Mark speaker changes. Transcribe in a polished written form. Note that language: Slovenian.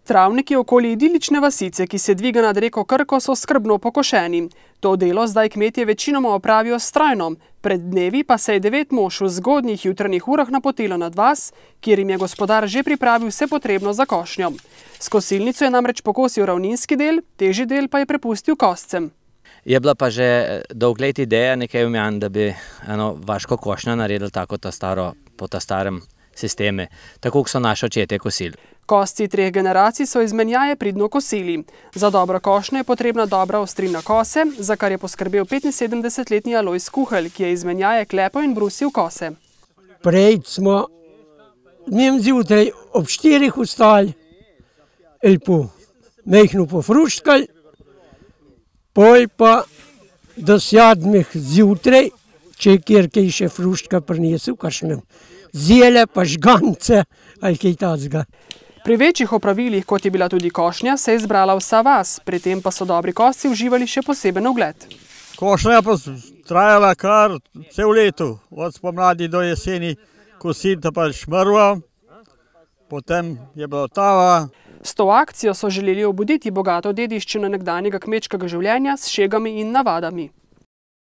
Speaker 1: Travniki okoli idilične vasice, ki se dviga nad reko Krko, so skrbno pokošeni. To delo zdaj kmetje večinoma opravijo s strojnom. Pred dnevi pa se je 9 mož v zgodnjih jutranjih urah napotilo nad vas, kjer jim je gospodar že pripravil vse potrebno za košnjo. S kosilnico je namreč pokosil ravninski del, težji del pa je prepustil koscem.
Speaker 2: Je bila pa že dolgo let ideja nekaj v meni, da bi eno vaško košnjo naredili tako po ta starem sistemu, tako kot so naši očetje kosili.
Speaker 1: Kosci 3 generacij so izmenjaje pridno kosili. Za dobro košnjo je potrebna dobra ostrina kose, za kar je poskrbel 75-letni Alojz Kuhelj, ki je izmenjaje klepal in brusil kose.
Speaker 3: Prej smo njim zjutraj ob 4 vstali, mehno pofruštkali, pol pa do 7 zjutraj, če je kjer kaj še fruštka prinesel, kakšne zele pa žgance ali kaj tazga.
Speaker 1: Pri večjih opravilih, kot je bila tudi košnja, se je zbrala vsa vas, pri tem pa so dobri kosci uživali še poseben ugled.
Speaker 4: Košnja pa trajala kar cel leto, od spomladi do jeseni, kosita pa šmrva, potem je bila tava.
Speaker 1: S to akcijo so želeli obuditi bogato dediščino nekdanjega kmečkega življenja s šegami in navadami.